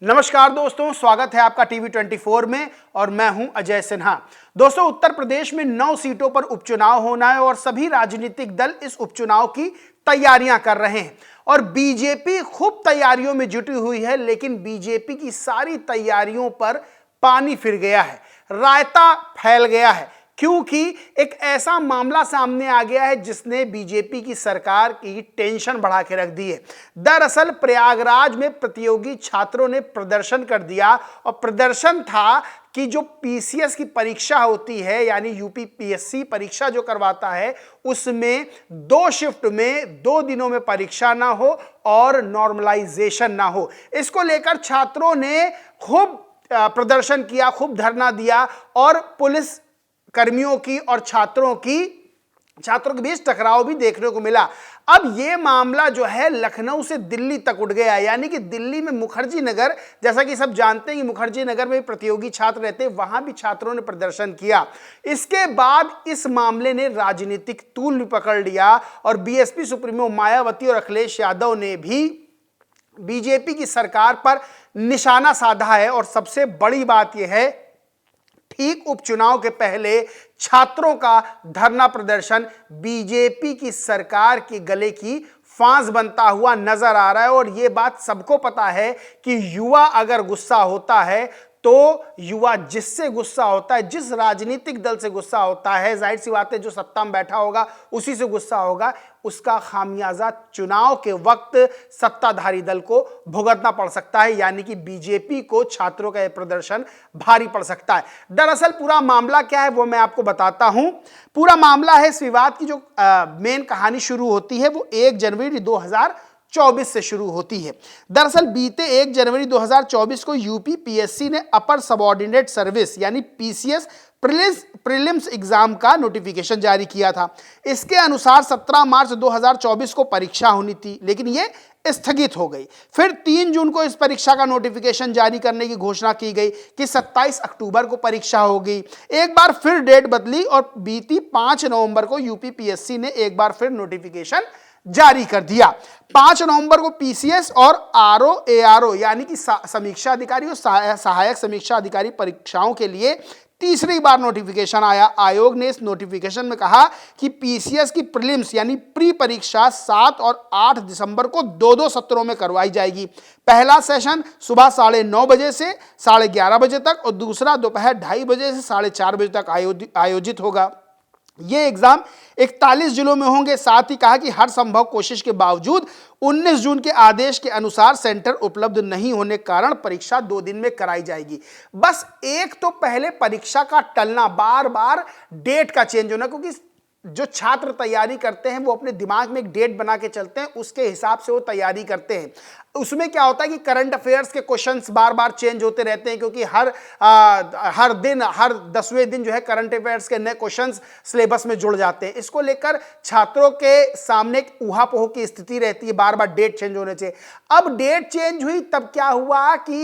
नमस्कार दोस्तों, स्वागत है आपका टीवी 24 में और मैं हूं अजय सिन्हा। दोस्तों, उत्तर प्रदेश में 9 सीटों पर उपचुनाव होना है और सभी राजनीतिक दल इस उपचुनाव की तैयारियां कर रहे हैं और बीजेपी खूब तैयारियों में जुटी हुई है। लेकिन बीजेपी की सारी तैयारियों पर पानी फिर गया है, रायता फैल गया है, क्योंकि एक ऐसा मामला सामने आ गया है जिसने बीजेपी की सरकार की टेंशन बढ़ा के रख दी है। दरअसल प्रयागराज में प्रतियोगी छात्रों ने प्रदर्शन कर दिया और प्रदर्शन था कि जो पीसीएस की परीक्षा होती है, यानी यूपी पीएससी परीक्षा जो करवाता है, उसमें 2 शिफ्ट में 2 दिनों में परीक्षा ना हो और नॉर्मलाइजेशन ना हो। इसको लेकर छात्रों ने खूब प्रदर्शन किया, खूब धरना दिया और पुलिस कर्मियों की और छात्रों के बीच टकराव भी देखने को मिला। अब यह मामला जो है लखनऊ से दिल्ली तक उठ गया, यानी कि दिल्ली में मुखर्जी नगर, जैसा कि सब जानते हैं कि मुखर्जी नगर में प्रतियोगी छात्र रहते हैं, वहां भी छात्रों ने प्रदर्शन किया। इसके बाद इस मामले ने राजनीतिक तूल भी पकड़ लिया और बीएसपी सुप्रीमो मायावती और अखिलेश यादव ने भी बीजेपी की सरकार पर निशाना साधा है। और सबसे बड़ी बात यह है, ठीक उपचुनाव के पहले छात्रों का धरना प्रदर्शन बीजेपी की सरकार के गले की फांस बनता हुआ नजर आ रहा है। और यह बात सबको पता है कि युवा अगर गुस्सा होता है तो युवा जिससे गुस्सा होता है, जिस राजनीतिक दल से गुस्सा होता है, जाहिर सी बात है जो सत्ता में बैठा होगा उसी से गुस्सा होगा। उसका खामियाजा चुनाव के वक्त सत्ताधारी दल को भुगतना पड़ सकता है, यानी कि बीजेपी को छात्रों का यह प्रदर्शन भारी पड़ सकता है। दरअसल पूरा मामला क्या है वो मैं आपको बताता हूं। पूरा मामला है, इस विवाद की जो मेन कहानी शुरू होती है वो 1 जनवरी 2024 से शुरू होती है। दरअसल बीते 1 जनवरी 2024 को यूपी पीएससी ने अपर सबऑर्डिनेट सर्विस यानी पीसीएस प्रीलिम्स एग्जाम का नोटिफिकेशन जारी किया था। इसके अनुसार 17 मार्च 2024 को परीक्षा होनी थी, लेकिन यह स्थगित हो गई। फिर 3 जून को इस परीक्षा का नोटिफिकेशन जारी करने की घोषणा की गई कि 27 अक्टूबर को परीक्षा होगी। एक बार फिर डेट बदली और बीती 5 नवंबर को यूपी पीएससी ने एक बार फिर नोटिफिकेशन जारी कर दिया। 5 नवंबर को पीसीएस और आरओ एआरओ यानी कि समीक्षा अधिकारी और सहायक समीक्षा अधिकारी परीक्षाओं के लिए तीसरी बार नोटिफिकेशन आया। आयोग ने इस नोटिफिकेशन में कहा कि पीसीएस की प्रीलिम्स यानी प्री परीक्षा 7 और 8 दिसंबर को 2-2 सत्रों में करवाई जाएगी। पहला सेशन सुबह 9:30 बजे से 11:30 बजे तक और दूसरा दोपहर 2:30 बजे से 4:30 बजे तक आयोजित होगा। ये एग्जाम 41 जिलों में होंगे। साथ ही कहा कि हर संभव कोशिश के बावजूद 19 जून के आदेश के अनुसार सेंटर उपलब्ध नहीं होने के कारण परीक्षा 2 दिन में कराई जाएगी। बस एक तो पहले परीक्षा का टलना, बार बार डेट का चेंज होना, क्योंकि जो छात्र तैयारी करते हैं वो अपने दिमाग में एक डेट बना के चलते हैं, उसके हिसाब से वो तैयारी करते हैं। उसमें क्या होता है कि करंट अफेयर्स के क्वेश्चंस बार बार चेंज होते रहते हैं, क्योंकि हर दिन, हर 10वें दिन जो है करंट अफेयर्स के नए क्वेश्चंस सिलेबस में जुड़ जाते हैं। इसको लेकर छात्रों के सामने एक ऊहापोह की स्थिति रहती है, बार बार डेट चेंज होने से। अब डेट चेंज हुई तब क्या हुआ कि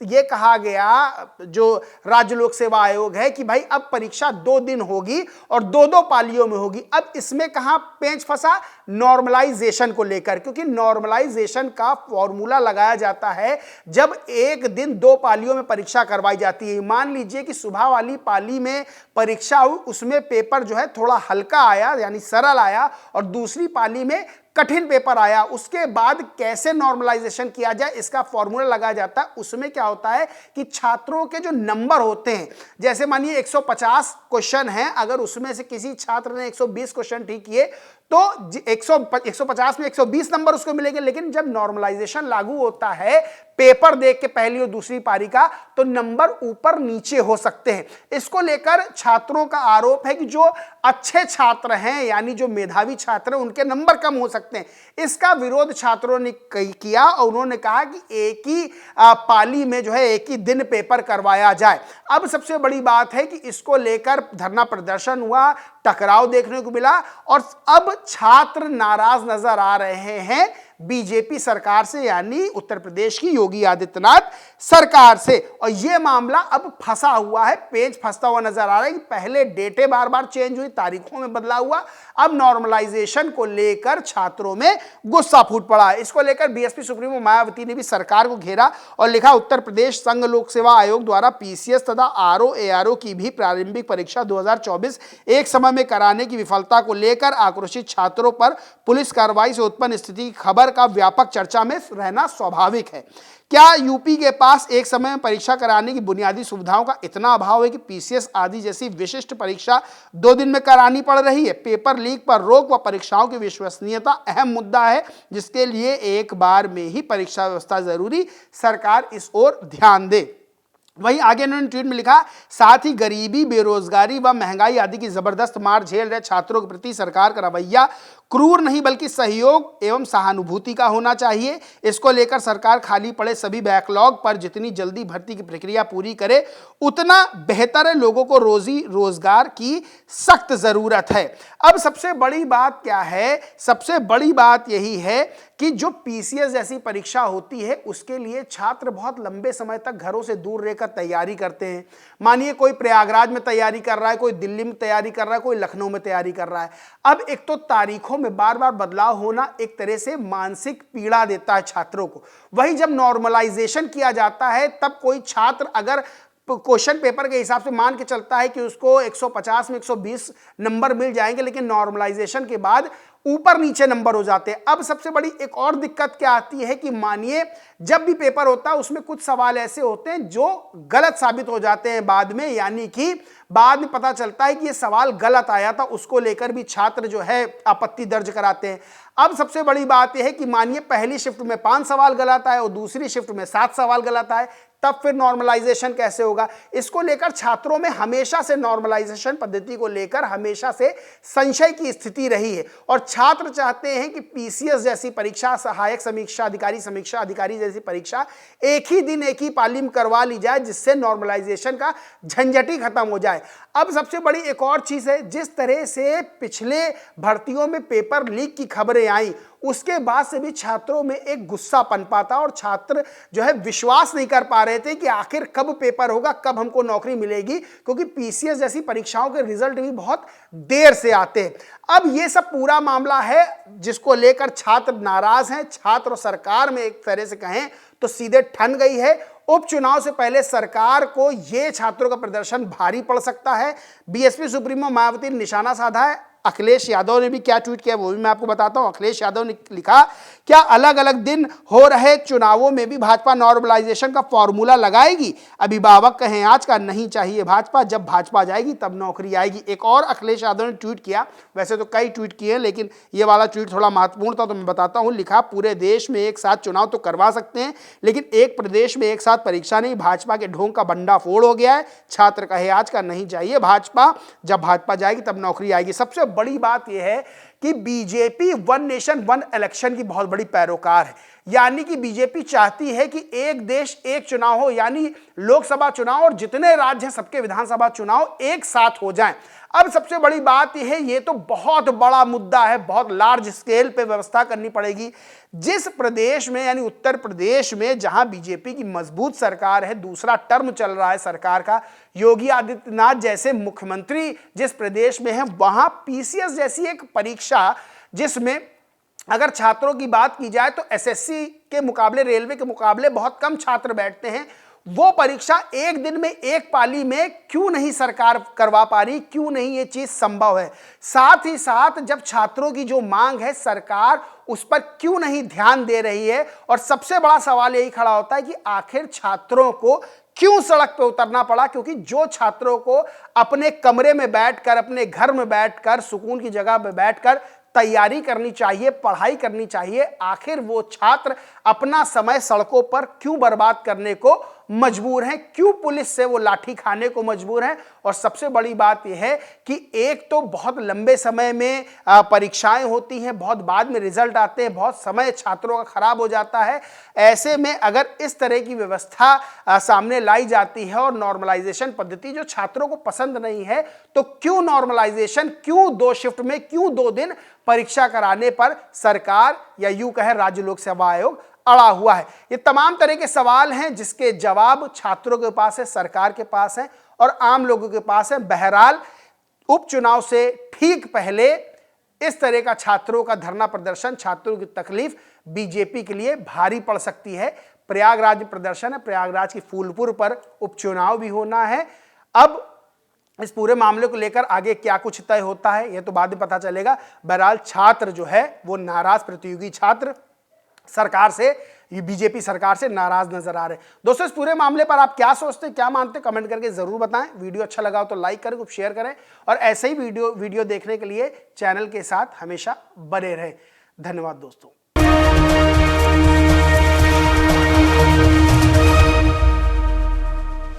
ये कहा गया, जो राज्य लोक सेवा आयोग है, कि भाई अब परीक्षा 2 दिन होगी और 2-2 पालियों में होगी। अब इसमें कहां पेंच फंसा? नॉर्मलाइजेशन को लेकर, क्योंकि नॉर्मलाइजेशन का फॉर्मूला लगाया जाता है जब एक दिन 2 पालियों में परीक्षा करवाई जाती है। मान लीजिए कि सुबह वाली पाली में परीक्षा हुई, उसमें पेपर जो है थोड़ा हल्का आया यानी सरल आया और दूसरी पाली में कठिन पेपर आया। उसके बाद कैसे नॉर्मलाइजेशन किया जाए इसका फॉर्मूला लगाया जाता है। उसमें क्या होता है कि छात्रों के जो नंबर होते हैं, जैसे मानिए 150 क्वेश्चन हैं, अगर उसमें से किसी छात्र ने 120 क्वेश्चन ठीक किए तो 150 में 120 नंबर उसको मिलेंगे। लेकिन जब नॉर्मलाइजेशन लागू होता है पेपर देख के पहली और दूसरी पारी का, तो नंबर ऊपर नीचे हो सकते हैं। इसको लेकर छात्रों का आरोप है कि जो अच्छे छात्र हैं यानी जो मेधावी छात्र हैं उनके नंबर कम हो सकते हैं। इसका विरोध छात्रों ने किया और उन्होंने कहा कि एक ही पाली में जो है एक ही दिन पेपर करवाया जाए। अब सबसे बड़ी बात है कि इसको लेकर धरना प्रदर्शन हुआ, टकराव देखने को मिला और अब छात्र नाराज नजर आ रहे हैं बीजेपी सरकार से, यानी उत्तर प्रदेश की योगी आदित्यनाथ सरकार से। और यह मामला अब फंसा हुआ है, पेज फंसता हुआ नजर आ रहा है कि पहले डेटें बार बार चेंज हुई, तारीखों में बदलाव हुआ, अब नॉर्मलाइजेशन को लेकर छात्रों में गुस्सा फूट पड़ा है। इसको लेकर बीएसपी सुप्रीमो मायावती ने भी सरकार को घेरा और लिखा, उत्तर प्रदेश संघ लोक सेवा आयोग द्वारा पीसीएस तथा आरओ एआरओ की भी प्रारंभिक परीक्षा 2024 एक समय में कराने की विफलता को लेकर आक्रोशित छात्रों पर पुलिस कार्रवाई से उत्पन्न स्थिति की खबर का व्यापक चर्चा में रहना स्वाभाविक है। क्या यूपी के पास एक समय में परीक्षा कराने की बुनियादी सुविधाओं का इतना अभाव है कि पीसीएस आदि जैसी विशिष्ट परीक्षा 2 दिन में करानी पड़ रही है? पेपर लीक पर रोक व परीक्षाओं की विश्वसनीयता अहम मुद्दा है, जिसके लिए एक बार में ही परीक्षा व्यवस्था जरूरी, सरकार इस ओर ध्यान दे। वहीं आगे उन्होंने ट्वीट में लिखा, साथ ही गरीबी, बेरोजगारी व महंगाई आदि की जबरदस्त मार झेल रहे छात्रों के प्रति सरकार का रवैया क्रूर नहीं बल्कि सहयोग एवं सहानुभूति का होना चाहिए। इसको लेकर सरकार खाली पड़े सभी बैकलॉग पर जितनी जल्दी भर्ती की प्रक्रिया पूरी करे उतना बेहतर है। लोगों को रोजी रोजगार की सख्त जरूरत है। अब सबसे बड़ी बात क्या है? सबसे बड़ी बात यही है कि जो पीसीएस जैसी परीक्षा होती है उसके लिए छात्र बहुत लंबे समय तक घरों से दूर रहकर तैयारी करते हैं। मानिए कोई प्रयागराज में तैयारी कर रहा है, कोई दिल्ली में तैयारी कर रहा है, कोई लखनऊ में तैयारी कर रहा है। अब एक तो तारीखों में बार बार बदलाव होना एक तरह से मानसिक पीड़ा देता है छात्रों को। वही जब नॉर्मलाइजेशन किया जाता है तब कोई छात्र अगर क्वेश्चन पेपर के हिसाब से मान के चलता है कि उसको 150 में 120 नंबर मिल जाएंगे, लेकिन नॉर्मलाइजेशन के बाद ऊपर नीचे नंबर हो जाते हैं। अब सबसे बड़ी एक और दिक्कत क्या आती है कि मानिए जब भी पेपर होता है उसमें कुछ सवाल ऐसे होते हैं जो गलत साबित हो जाते हैं बाद में, यानी कि बाद में पता चलता है कि ये सवाल गलत आया था, उसको लेकर भी छात्र जो है आपत्ति दर्ज कराते हैं। अब सबसे बड़ी बात यह है कि मानिए पहली शिफ्ट में 5 सवाल गलत आए और दूसरी शिफ्ट में 7 सवाल गलत आए, तब फिर नॉर्मलाइजेशन कैसे होगा? इसको लेकर छात्रों में हमेशा से नॉर्मलाइजेशन पद्धति को लेकर हमेशा से संशय की स्थिति रही है और छात्र चाहते हैं कि पीसीएस जैसी परीक्षा, सहायक समीक्षा अधिकारी जैसी परीक्षा एक ही दिन एक ही पाली में करवा ली जाए, जिससे नॉर्मलाइजेशन का झंझट ही खत्म हो जाए। अब सबसे बड़ी एक और चीज है, जिस तरह से पिछले भर्तियों में पेपर लीक की खबरें आई उसके बाद से भी छात्रों में एक गुस्सा पनपा था और छात्र जो है विश्वास नहीं कर पा रहे थे कि आखिर कब पेपर होगा, कब हमको नौकरी मिलेगी, क्योंकि पीसीएस जैसी परीक्षाओं के रिजल्ट भी बहुत देर से आते हैं। अब ये सब पूरा मामला है जिसको लेकर छात्र नाराज हैं। छात्र और सरकार में एक तरह से कहें तो सीधे ठन गई है। उपचुनाव से पहले सरकार को यह छात्रों का प्रदर्शन भारी पड़ सकता है। बीएसपी सुप्रीमो मायावती ने निशाना साधा है। अखिलेश यादव ने भी क्या ट्वीट किया वो भी मैं आपको बताता हूं। अखिलेश यादव ने लिखा, क्या अलग अलग दिन हो रहे चुनावों में भी भाजपा नॉर्मलाइजेशन का फॉर्मूला लगाएगी? अभिभावक कहें आज का नहीं चाहिए भाजपा, जब भाजपा जाएगी तब नौकरी आएगी। एक और अखिलेश यादव ने ट्वीट किया, वैसे तो कई ट्वीट किए हैं लेकिन ये वाला ट्वीट थोड़ा महत्वपूर्ण था तो मैं बताता हूं। लिखा, पूरे देश में एक साथ चुनाव तो करवा सकते हैं लेकिन एक प्रदेश में एक साथ परीक्षा नहीं। भाजपा के ढोंग का बंडा फोड़ हो गया है। छात्र कहे आज का नहीं चाहिए भाजपा, जब भाजपा जाएगी तब नौकरी आएगी। सबसे बड़ी बात यह है कि BJP one nation one election की बहुत बड़ी पैरोकार है, यानी कि बीजेपी चाहती है कि एक देश एक चुनाव हो, यानी लोकसभा चुनाव और जितने राज्य हैं सबके विधानसभा चुनाव एक साथ हो जाएं। अब सबसे बड़ी बात यह है, ये तो बहुत बड़ा मुद्दा है, बहुत लार्ज स्केल पे व्यवस्था करनी पड़ेगी। जिस प्रदेश में यानी उत्तर प्रदेश में जहां बीजेपी की मजबूत सरकार है, दूसरा टर्म चल रहा है सरकार का, योगी आदित्यनाथ जैसे मुख्यमंत्री जिस प्रदेश में है वहां पीसीएस जैसी एक परीक्षा जिसमें अगर छात्रों की बात की जाए तो एसएससी के मुकाबले, रेलवे के मुकाबले बहुत कम छात्र बैठते हैं, वो परीक्षा एक दिन में एक पाली में क्यों नहीं सरकार करवा पा रही? क्यों नहीं ये चीज संभव है? साथ ही साथ जब छात्रों की जो मांग है सरकार उस पर क्यों नहीं ध्यान दे रही है? और सबसे बड़ा सवाल यही खड़ा होता है कि आखिर छात्रों को क्यों सड़क पे उतरना पड़ा? क्योंकि जो छात्रों को अपने कमरे में बैठकर, अपने घर में बैठकर, सुकून की जगह पे बैठकर तैयारी करनी चाहिए, पढ़ाई करनी चाहिए, आखिर वो छात्र अपना समय सड़कों पर क्यों बर्बाद करने को मजबूर हैं? क्यों पुलिस से वो लाठी खाने को मजबूर हैं? और सबसे बड़ी बात यह है कि एक तो बहुत लंबे समय में परीक्षाएं होती हैं, बहुत बाद में रिजल्ट आते हैं, बहुत समय छात्रों का खराब हो जाता है। ऐसे में अगर इस तरह की व्यवस्था सामने लाई जाती है और नॉर्मलाइजेशन पद्धति जो छात्रों को पसंद नहीं है, तो क्यों नॉर्मलाइजेशन, क्यों 2 शिफ्ट में, क्यों 2 दिन परीक्षा कराने पर सरकार या यूं कहे राज्य लोक सेवा आयोग अड़ा हुआ है। ये तमाम तरह के सवाल हैं जिसके जवाब छात्रों के पास है, सरकार के पास है और आम लोगों के पास है। बहरहाल उपचुनाव से ठीक पहले इस तरह का छात्रों का धरना प्रदर्शन, छात्रों की तकलीफ बीजेपी के लिए भारी पड़ सकती है। प्रयागराज प्रदर्शन है, प्रयागराज की फूलपुर पर उपचुनाव भी होना है। अब इस पूरे मामले को लेकर आगे क्या कुछ तय होता है यह तो बाद में पता चलेगा। बहरहाल छात्र जो है वो नाराज, प्रतियोगी छात्र सरकार से, बीजेपी सरकार से नाराज नजर आ रहे हैं। दोस्तों इस पूरे मामले पर आप क्या सोचते हैं, क्या मानते हैं, कमेंट करके जरूर बताएं। वीडियो अच्छा लगा हो तो लाइक करें, कुछ शेयर करें और ऐसे ही वीडियो देखने के लिए चैनल के साथ हमेशा बने रहें। धन्यवाद दोस्तों।